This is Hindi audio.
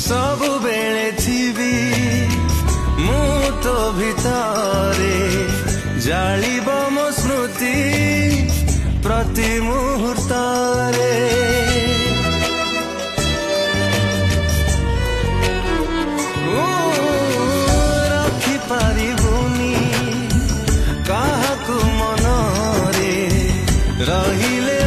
सब बेले थी मु तो भितरे जालिब मो स्मृति प्रति मुहूर्तरे रखी पारिबुनी काहाकु मनरे रहिले